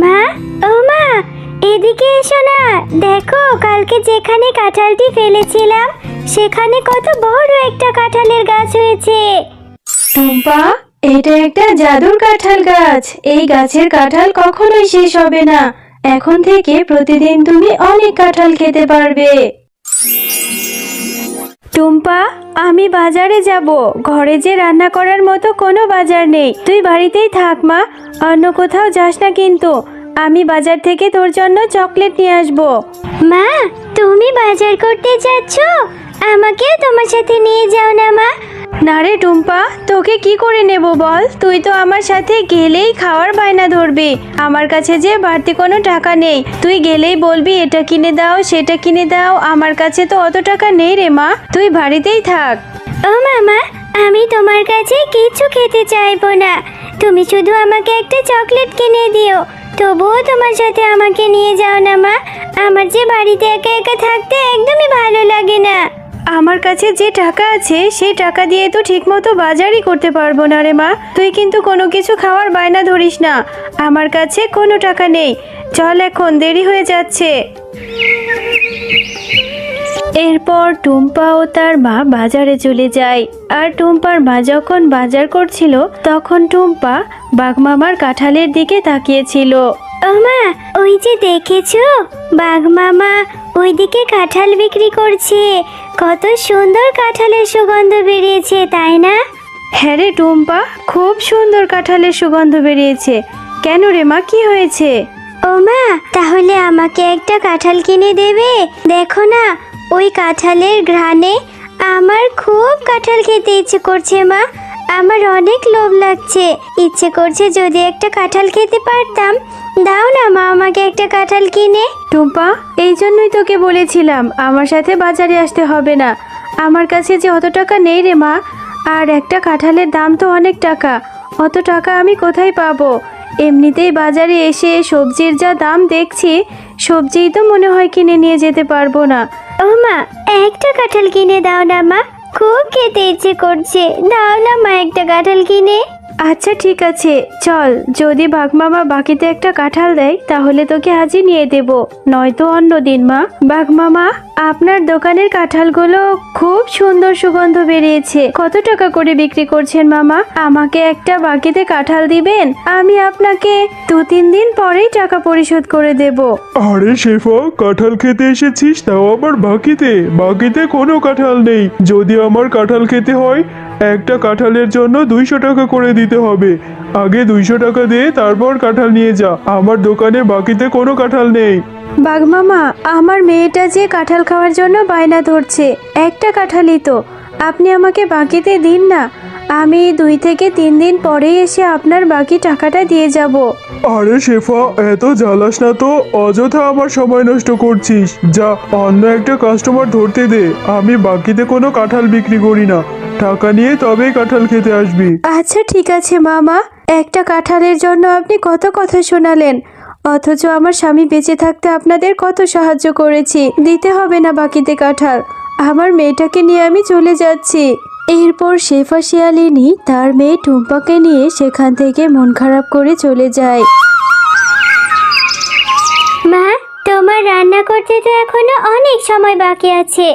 মা, ও মা, এদিকে এসো না। দেখো, কালকে যেখানে কাঁঠালটি ফেলেছিলাম সেখানে কত বড় একটা কাঁঠালের গাছ হয়েছে। টুম্পা, এটা একটা জাদুর কাঁঠাল গাছ। এই গাছের কাঁঠাল কখনোই শেষ হবে না। এখন থেকে প্রতিদিন তুমি অনেক কাঁঠাল খেতে পারবে। টুম্পা, আমি বাজারে যাব। ঘরে যে রান্না করার মতো কোনো বাজার নেই। তুই বাড়িতেই থাক মা, অন্য কোথাও যাস না কিন্তু। আমি বাজার থেকে তোর জন্য চকলেট নিয়ে আসবো। মা, তুমি বাজার করতে যাচ্ছ? আমাকেও তোমার সাথে নিয়ে যাও না মা। না রে টুম্পা, তোকে কি করে নেব বল? তুই তো আমার সাথে গেলেই খাওয়ার বায়না ধরবি। আমার কাছে যে বাড়তি কোনো টাকা নেই। তুই গেলেই বলবি এটা কিনে দাও, সেটা কিনে দাও। আমার কাছে তো অত টাকা নেই রে মা, তুই বাড়িতেই থাক। ও মামা, আমি তোমার কাছে কিছু খেতে চাইবো না। তুমি শুধু আমাকে একটা চকলেট কিনে দিও। তবুও তোমার সাথে আমাকে নিয়ে যাও না মা। আমার যে বাড়িতে একা একা থাকতে একদমই ভালো লাগে না। আমার কাছে যে টাকা আছে সেই টাকা দিয়ে তো ঠিকমতো বাজারই করতে পারবো না রে মা। তুই কিন্তু কোনো কিছু খাওয়ার বায়না ধরিস না। আমার কাছে কোনো টাকা নেই। চল, এখন দেরি হয়ে যাচ্ছে। এরপর টুম্পা ও তার মা বাজারে চলে যায়। আর টুম্পার মা যখন বাজার করছিল তখন টুম্পা বাঘমামার কাঁঠালের দিকে তাকিয়েছিল। ও মা, ওই যে দেখেছো, বাঘ মামা ওইদিকে কাঁঠাল বিক্রি করছে। কত সুন্দর কাঁঠালের সুগন্ধ বেরিয়েছে, তাই না? হ্যাঁ রে টুম্পা, খুব সুন্দর কাঁঠালের সুগন্ধ বেরিয়েছে। কেন রে মা, কি হয়েছে? ও মা, তাহলে আমাকে একটা কাঁঠাল কিনে দেবে? দেখো না, ওই কাঁঠালের ঘ্রাণে আমার খুব কাঁঠাল খেতে ইচ্ছে করছে মা। আমার অনেক লোভ লাগছে, ইচ্ছে করছে যদি একটা কাঁঠাল খেতে পারতাম। দাও না মা, আমাকে একটা কাঁঠাল কিনে। টুম্পা, এই জন্যই তোকে বলেছিলাম আমার সাথে বাজারে আসতে হবে না। আমার কাছে যে অত টাকা নেই রে মা। আর একটা কাঁঠালের দাম তো অনেক টাকা। অত টাকা আমি কোথায় পাবো? এমনিতেই বাজারে এসে সবজির যা দাম দেখছি, সবজিই তো মনে হয় কিনে নিয়ে যেতে পারবো না। ও মা, একটা কাঁঠাল কিনে দাও না মা, খুব খেতে ইচ্ছে করছে। দাও না মা একটা কাঁঠাল কিনে। আচ্ছা ঠিক আছে, চল। যদি বাঘমামা বাকিতে একটা কাঁঠাল দেয় তাহলে তোকে আজই নিয়ে দেব, নয়তো অন্য দিন। মা, বাঘমামা, আপনার দোকানের কাঁঠালগুলো খুব সুন্দর সুগন্ধ বেরিয়েছে। কত টাকা করে বিক্রি করছেন মামা? আমাকে একটা বাকিতে কাঁঠাল দিবেন? আমি আপনাকে 2-3 দিন পরেই টাকা পরিশোধ করে দেব। আরে শেফা, কাঁঠাল খেতে এসেছিস, তাও আবার বাকিতে? বাকিতে কোনো কাঁঠাল নেই। যদি আমার কাঁঠাল খেতে হয়, একটা কাঁঠালের জন্য 200 টাকা করে দিতে হবে। আগে 200 টাকা দিয়ে তারপর কাঁঠাল নিয়ে যা। আমার দোকানে বাকিতে কোনো কাঁঠাল নেই। বাঘমামা, আমার মেয়েটা যে কাঁঠাল খাওয়ার জন্য বায়না ধরছে। একটা কাঁঠালই তো, আপনি আমাকে বাকিতে দিন না। আমি 2 থেকে 3 দিন পরেই এসে আপনার বাকি টাকাটা দিয়ে যাব। আরে শেফা, এত জ্বালাস না তো। অযথা আমার সময় নষ্ট করছিস। যা, অন্য একটা কাস্টমার ধরতে দে। আমি বাকিতে কোনো কাঁঠাল বিক্রি করি না। টাকা নিয়ে তবেই কাঁঠাল খেতে আসবি। আচ্ছা ঠিক আছে মামা, একটা কাঁঠালের জন্য আপনি কত কথা শোনালেন, অথচ আমার স্বামী বেঁচে থাকতে আপনাদের কত সাহায্য করেছি। দিতে হবে না বাকিতে কাঁঠাল। আমার মেয়েটাকে নিয়ে আমি চলে যাচ্ছি। এরপর শেফা শিয়ালিনী তার মেয়ে টুম্পাকে নিয়ে সেখান থেকে মন খারাপ করে চলে যায়। মা, তোমার রান্না করতে তো এখনো অনেক সময় বাকি আছে।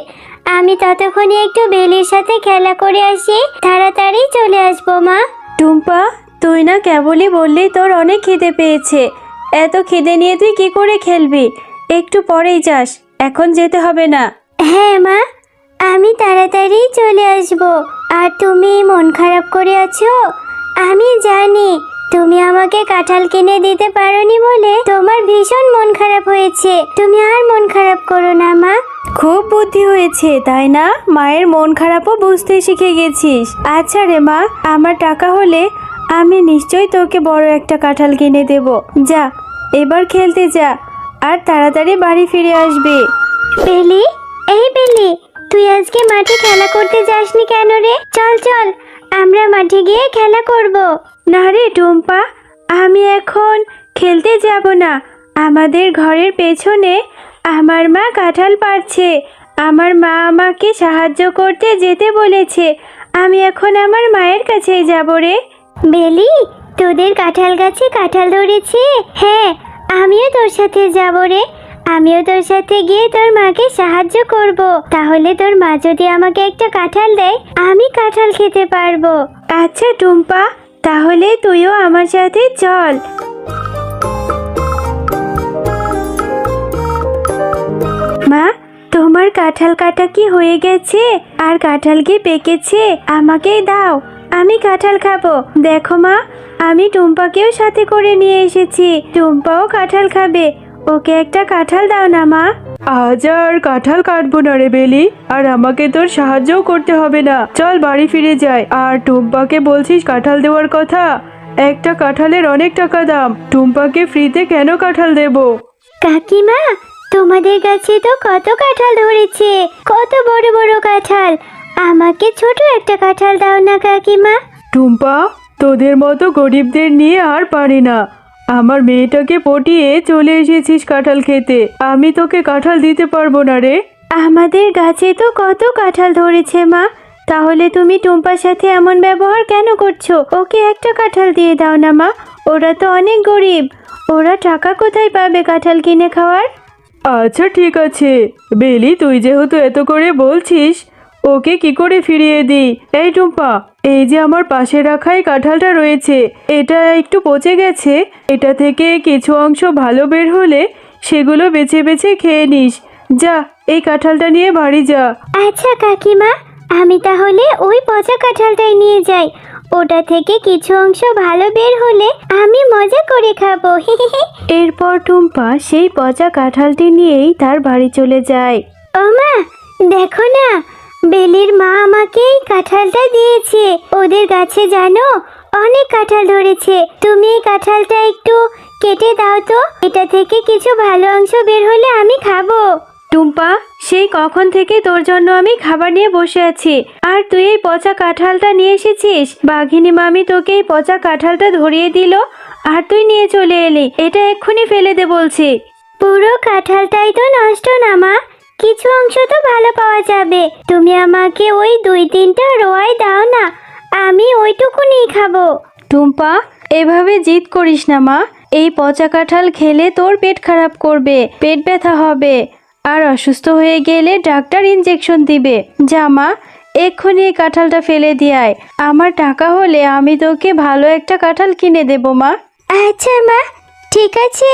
আমি ততক্ষণে একটু বেলির সাথে খেলা করে আসি, তাড়াতাড়ি চলে আসবো মা। টুম্পা, তুই না কেবলই বললি তোর অনেক খিদে পেয়েছে। এত খিদে নিয়ে তুই কি করে খেলবি? একটু পরেই যাস, এখন যেতে হবে না। হ্যাঁ মা, আমি তাড়াতাড়ি চলে আসবো। আর তুমি মন খারাপ করে আছো, আমি জানি। তুমি আমাকে কাঁঠাল কিনে দিতে পারোনি বলে তোমার ভীষণ মন খারাপ হয়েছে। তুমি আর মন খারাপ করো না মা। খুব বুদ্ধি হয়েছে তাই না? মায়ের মন খারাপও বুঝতে শিখে গেছিস। আচ্ছা রে মা, আমার টাকা হলে আমি নিশ্চয়ই তোকে বড় একটা কাঁঠাল কিনে দেব। যা, এবার খেলতে যা, আর তাড়াতাড়ি বাড়ি ফিরে আসবি। বেলি, এই বেলি, তুই আজকে মাঠে খেলা করতে যাসনি কেন রে? চল চল, আমরা মাঠে গিয়ে খেলা করব। না রে টুম্পা, আমি এখন খেলতে যাব না। আমাদের ঘরের পেছনে আমার মা কাঁঠাল পাড়ছে। আমার মা আমাকে সাহায্য করতে যেতে বলেছে। আমি এখন আমার মায়ের কাছেই যাব রে। বেলি, তোদের কাঁঠাল গাছে কাঁঠাল ধরেছে? হ্যাঁ, আমিও তোর সাথে যাব রে। আমিও তোর সাথে গিয়ে তোর মাকে সাহায্য করব। তাহলে তোর মা যদি আমাকে একটা কাঁঠাল দেয়, আমি কাঁঠাল খেতে পারবো। আচ্ছা টুম্পা, তাহলে তুইও আমার সাথে চল। মা, তোমার কাঁঠাল কাটা কি হয়ে গেছে? আর কাঁঠাল কি পেকেছে? আমাকেই দাও, আমি কাঁঠাল খাবো। দেখো মা, আমি টুম্পাকেও সাথে করে নিয়ে এসেছি। টুম্পাও কাঁঠাল খাবে। ওকে একটা কাঁঠাল দাও না মা। আজ আর কাঁঠাল কাটবো না রে বেলি, আর আমাকে তোর সাহায্যও করতে হবে না। চল বাড়ি ফিরে যাই। আর টুম্পাকে বলছিস কাঁঠাল দেওয়ার কথা? একটা কাঁঠালের অনেক টাকা দাম। টুম্পাকে ফ্রিতে কেন কাঁঠাল দেব? কাকিমা, তোমাদের কাছে তো কত কাঁঠাল ধরেছে, কত বড় বড় কাঁঠাল। আমাকে ছোট একটা কাঁঠাল দাও না কাকিমা। টুম্পা, তোদের মতো গরিবদের নিয়ে আর পারি না। আমার মেয়েটাকে পটিয়ে চলে এসেছিস কাঁঠাল খেতে। আমি তোকে কাঁঠাল দিতে পারবো না রে। আমাদের গাছে তো কত কাঁঠাল ধরেছে মা, তাহলে তুমি টুম্পার সাথে এমন ব্যবহার কেন করছো? ওকে একটা কাঁঠাল দিয়ে দাও না মা। ওরা তো অনেক গরিব, ওরা টাকা কোথায় পাবে কাঁঠাল কিনে খাওয়ার? আচ্ছা ঠিক আছে বেলি, তুই যেহেতু এত করে বলছিস, ওকে কি করে ফিরিয়ে দিই? এই টুম্পা, এই যে আমার পাশে রাখাই কাঁঠালটা রয়েছে, এটা একটু পচে গেছে। এটা থেকে কিছু অংশ ভালো বের হলে সেগুলো বেছে বেছে খেয়ে নিস। যা, এই কাঁঠালটা নিয়ে বাড়ি যা। আচ্ছা কাকিমা, আমি তাহলে ওই পচা কাঁঠালটাই নিয়ে যাই। ওটা থেকে কিছু অংশ ভালো বের হলে আমি মজা করে খাবো। এরপর টুম্পা সেই পচা কাঁঠালটি নিয়েই তার বাড়ি চলে যায়। ও মা, দেখো না, বেলির মা আমাকে এই কাঁঠালটা দিয়েছে। ওদের গাছে জানো অনেক কাঁঠাল ধরেছে। তুমি এই কাঁঠালটা একটু কেটে দাও তো, এটা থেকে কিছু ভালো অংশ বের হলে আমি খাবো। টুম্পা, সেই কখন থেকে তোর জন্য আমি খাবার নিয়ে বসে আছি, আর তুই এই পচা কাঁঠালটা নিয়ে এসেছিস? বাঘিনী মামি তোকে এই পচা কাঁঠালটা ধরিয়ে দিল, আর তুই নিয়ে চলে এলি। এটা এক্ষুনি ফেলে দে বলছি। পুরো কাঁঠালটাই তো নষ্ট না মা, কিছু অংশ তো ভালো পাওয়া যাবে। তুমি আমাকে ওই 2-3টা রোয়াই দাও না, আমি ওইটুকুনি খাবো। টুম্পা, এভাবে জিদ করিস না মা। এই পচা কাঁঠাল খেলে তোর পেট খারাপ করবে, পেট ব্যথা হবে, আর অসুস্থ হয়ে গেলে ডাক্তার ইনজেকশন দিবে। যা মা, এক্ষুনি এই কাঁঠালটা ফেলে দিয়ে আয়। আমার টাকা হলে আমি তোকে ভালো একটা কাঁঠাল কিনে দেবো মা। আচ্ছা মা, ঠিক আছে।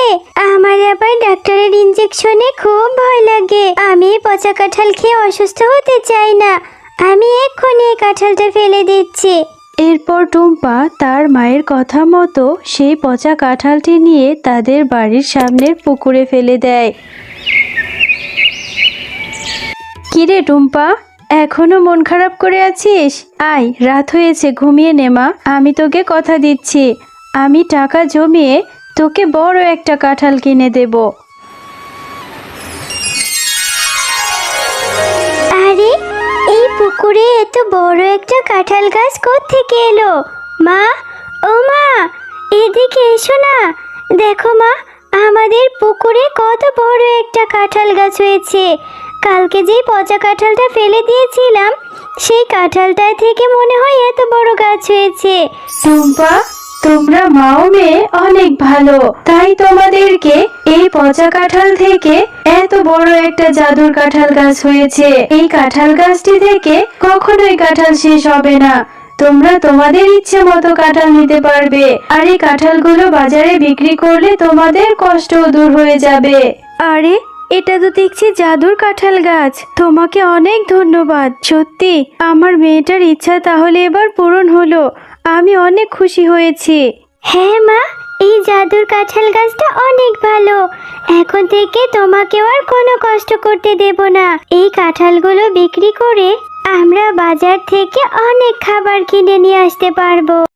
আমার আবার ডাক্তারের ইনজেকশনে খুব ভয় লাগে। আমি এই পচা কাঁঠাল খেয়ে অসুস্থ হতে চাই না। আমি এক্ষুনি এই কাঁঠালটা ফেলে দিচ্ছি। এরপর টুম্পা তার মায়ের কথা মতো সেই পচা কাঁঠালটি নিয়ে তাদের বাড়ির সামনের পুকুরে ফেলে দেয়। কিরে টুম্পা, এখনো মন খারাপ করে আছিস? আয়, রাত হয়েছে, ঘুমিয়ে নে মা। আমি তোকে কথা দিচ্ছি, আমি টাকা জমিয়ে তোকে বড় একটা কাঁঠাল কিনে দেব। আরে, এই পুকুরে এত বড় একটা কাঁঠাল গাছ কোত্থেকে এলো? মা, ও মা, এদিকে এসো না। দেখো মা, আমাদের পুকুরে কত বড় একটা কাঁঠাল গাছ হয়েছে। কালকে যেই পচা কাঁঠালটা ফেলে দিয়েছিলাম, সেই কাঁঠালটা থেকে মনে হয় এত বড় গাছ হয়েছে। টুম্পা, তোমরা মাও মেয়ে অনেক ভালো, তাই তোমাদেরকে এই পচা কাঁঠাল থেকে এত বড় একটা জাদুর কাঁঠাল গাছ হয়েছে। এই কাঁঠাল গাছটি থেকে কখনোই কাঁঠাল শেষ হবে না। তোমরা তোমাদের ইচ্ছে মতো কাঁঠাল নিতে পারবে, আর এই কাঁঠালগুলো বাজারে বিক্রি করলে তোমাদের কষ্টও দূর হয়ে যাবে। আরে, এটা তো দেখছি জাদুর কাঁঠাল গাছ। তোমাকে অনেক ধন্যবাদ। সত্যি আমার মেয়েটার ইচ্ছা তাহলে এবার পূরণ হলো। আমি অনেক খুশি হয়েছি। হ্যাঁ মা, এই জাদুর কাঁঠাল গাছটা অনেক ভালো। এখন থেকে তোমাকেও আর কোনো কষ্ট করতে দেব না। এই কাঁঠালগুলো বিক্রি করে আমরা বাজার থেকে অনেক খাবার কিনে নিয়ে আসতে পারবো।